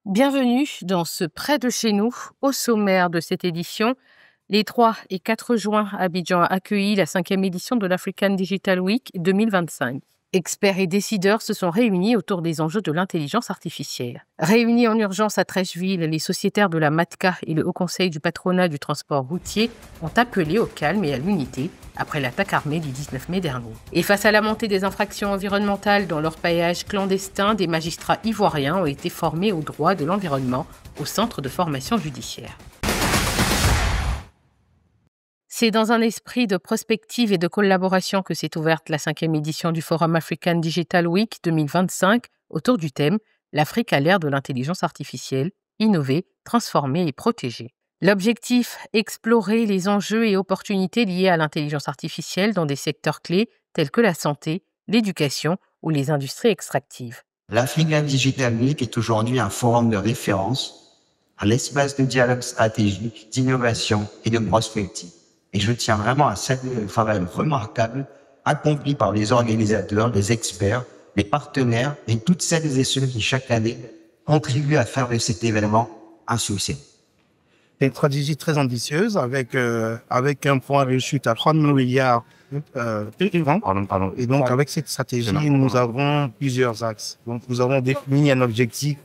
Bienvenue dans ce Près de chez nous. Au sommaire de cette édition, les 3 et 4 juin, Abidjan a accueilli la 5e édition de l'African Digital Week 2025. Experts et décideurs se sont réunis autour des enjeux de l'intelligence artificielle. Réunis en urgence à Treichville, les sociétaires de la MATCA et le Haut Conseil du patronat du transport routier ont appelé au calme et à l'unité après l'attaque armée du 19 mai dernier. Et face à la montée des infractions environnementales dans l'orpaillage clandestin, des magistrats ivoiriens ont été formés au droit de l'environnement au Centre de formation judiciaire. C'est dans un esprit de prospective et de collaboration que s'est ouverte la 5e édition du Forum African Digital Week 2025 autour du thème « L'Afrique à l'ère de l'intelligence artificielle, innover, transformer et protéger ». L'objectif, explorer les enjeux et opportunités liés à l'intelligence artificielle dans des secteurs clés tels que la santé, l'éducation ou les industries extractives. L'African Digital Week est aujourd'hui un forum de référence, un espace de dialogue stratégique, d'innovation et de prospective. Et je tiens vraiment à saluer le travail remarquable accompli par les organisateurs, les experts, les partenaires et toutes celles et ceux qui, chaque année, contribuent à faire de cet événement un succès. C'est une stratégie très ambitieuse avec un point de chute à 30 milliards Et donc, avec cette stratégie, nous avons plusieurs axes. Donc, nous avons défini un objectif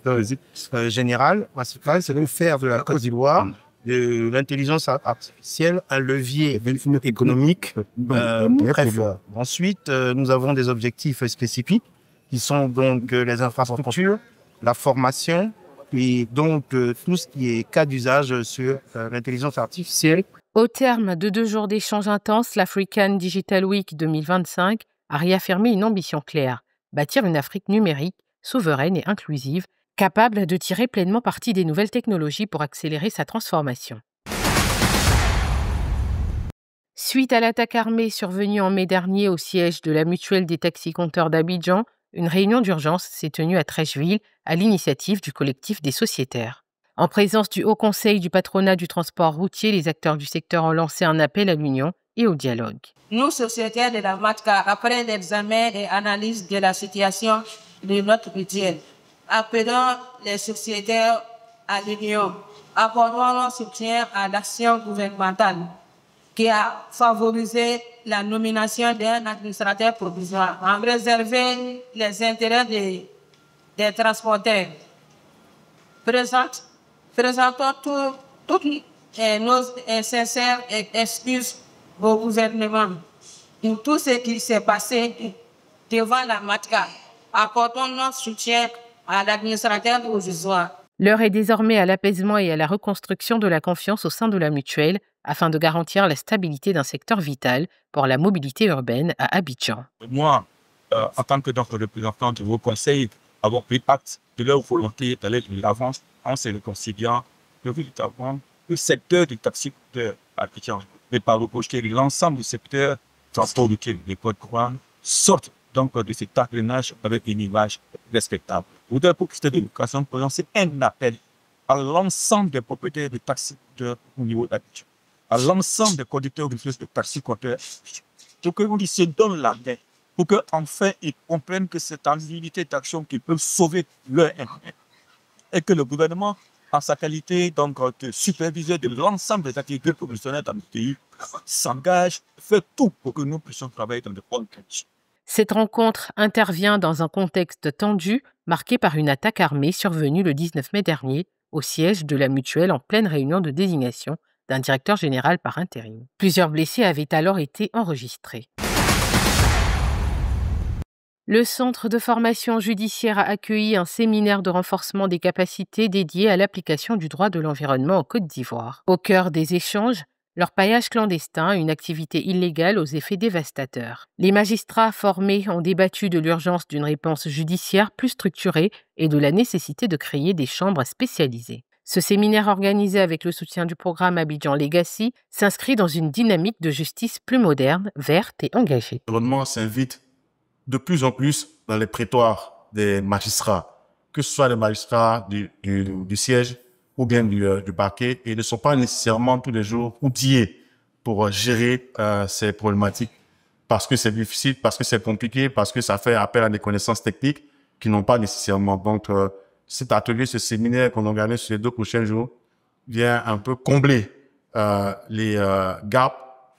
général, principal, c'est de faire de la Côte d'Ivoire de l'intelligence artificielle un levier économique très fort. Ensuite, nous avons des objectifs spécifiques qui sont donc les infrastructures, la formation et donc tout ce qui est cas d'usage sur l'intelligence artificielle. Au terme de 2 jours d'échanges intenses, l'African Digital Week 2025 a réaffirmé une ambition claire, bâtir une Afrique numérique, souveraine et inclusive, capable de tirer pleinement parti des nouvelles technologies pour accélérer sa transformation. Suite à l'attaque armée survenue en mai dernier au siège de la Mutuelle des taxis-compteurs d'Abidjan, une réunion d'urgence s'est tenue à Treichville à l'initiative du collectif des sociétaires. En présence du Haut Conseil du patronat du transport routier, les acteurs du secteur ont lancé un appel à l'union et au dialogue. Nous, sociétaires de la MATCA, après l'examen et analyse de la situation de notre mutuelle, appelons les sociétaires à l'union, apportons notre soutien à l'action gouvernementale qui a favorisé la nomination d'un administrateur provisoire en réserver les intérêts des transporteurs. Présentons toutes nos sincères excuses au gouvernement pour tout ce qui s'est passé devant la MATCA. Apportons notre soutien à l'administrateur provisoire. L'heure est désormais à l'apaisement et à la reconstruction de la confiance au sein de la mutuelle afin de garantir la stabilité d'un secteur vital pour la mobilité urbaine à Abidjan. Moi, en tant que représentant du Haut Conseil, avoir pris acte de leur volonté d'aller de l'avant en se réconciliant que véritablement le secteur du taxi à Abidjan, mais par reprocher l'ensemble du secteur transport routier des Côtes-d'Ivoire sortent donc de cet engrenage avec une image respectable. Je voudrais profiter de l'occasion pour lancer un appel à l'ensemble des propriétaires de taxis au niveau d'Abidjan, à l'ensemble des conducteurs de taxi-compteurs, pour qu'ils se donnent la main, pour qu'enfin ils comprennent que c'est en unité d'action qu'ils peuvent sauver leur intérêt. Et que le gouvernement, en sa qualité donc, de superviseur de l'ensemble des activités professionnelles dans le pays, s'engage, fait tout pour que nous puissions travailler dans de bonnes conditions. Cette rencontre intervient dans un contexte tendu, marqué par une attaque armée survenue le 19 mai dernier au siège de la mutuelle en pleine réunion de désignation d'un directeur général par intérim. Plusieurs blessés avaient alors été enregistrés. Le Centre de formation judiciaire a accueilli un séminaire de renforcement des capacités dédié à l'application du droit de l'environnement en Côte d'Ivoire. Au cœur des échanges, l'orpaillage clandestin, une activité illégale aux effets dévastateurs. Les magistrats formés ont débattu de l'urgence d'une réponse judiciaire plus structurée et de la nécessité de créer des chambres spécialisées. Ce séminaire organisé avec le soutien du programme Abidjan Legacy s'inscrit dans une dynamique de justice plus moderne, verte et engagée. L'environnement s'invite de plus en plus dans les prétoires des magistrats, que ce soit les magistrats du siège ou bien du parquet, et ne sont pas nécessairement tous les jours outillés pour gérer ces problématiques, parce que c'est difficile, parce que c'est compliqué, parce que ça fait appel à des connaissances techniques qui n'ont pas nécessairement. Donc, cet atelier, ce séminaire qu'on organise sur les 2 prochains jours vient un peu combler les gaps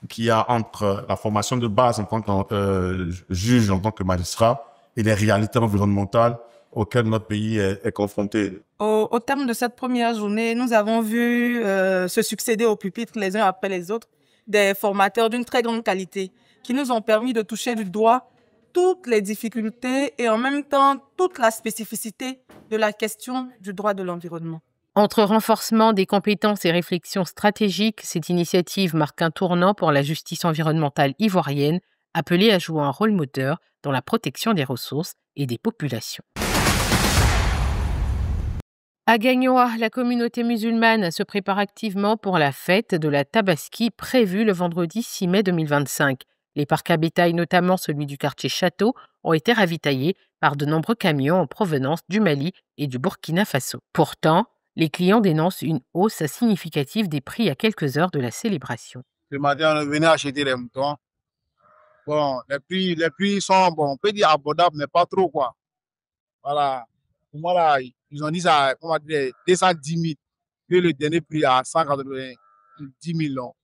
qu'il y a entre la formation de base en tant que juge, en tant que magistrat, et les réalités environnementales auxquelles notre pays est confronté. Au terme de cette première journée, nous avons vu se succéder au pupitre les uns après les autres des formateurs d'une très grande qualité qui nous ont permis de toucher du doigt toutes les difficultés et en même temps toute la spécificité de la question du droit de l'environnement. Entre renforcement des compétences et réflexions stratégiques, cette initiative marque un tournant pour la justice environnementale ivoirienne, appelée à jouer un rôle moteur dans la protection des ressources et des populations. À Gagnoa, la communauté musulmane se prépare activement pour la fête de la Tabaski prévue le vendredi 6 mai 2025. Les parcs à bétail, notamment celui du quartier Château, ont été ravitaillés par de nombreux camions en provenance du Mali et du Burkina Faso. Pourtant, les clients dénoncent une hausse significative des prix à quelques heures de la célébration. Ce matin, on est venu acheter les moutons. Bon, les prix sont, bon, on peut dire abordables, mais pas trop, quoi. Voilà. Pour moi, là, ils ont dit ça, on va dire 210 000. Puis le dernier prix à 190 000.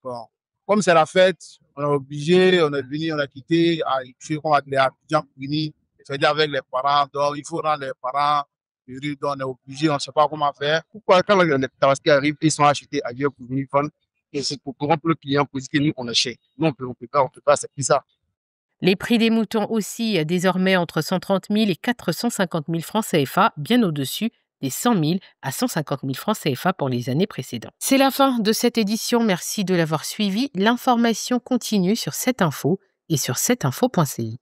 Bon. Comme c'est la fête, on est obligé, on est venu, on a quitté, on va dire à Abidjan pour venir, c'est-à-dire avec les parents, donc il faut rendre les parents, donc on est obligé, on ne sait pas comment faire. Pourquoi quand les Tabaski arrivent, ils sont achetés ailleurs pour venir vendre, et c'est pour rompre le client, pour dire que nous, on achète. Nous, on ne peut pas, c'est bizarre. Les prix des moutons oscillent désormais entre 130 000 et 450 000 francs CFA, bien au-dessus des 100 000 à 150 000 francs CFA pour les années précédentes. C'est la fin de cette édition. Merci de l'avoir suivi. L'information continue sur cette info et sur cetteinfo.ci.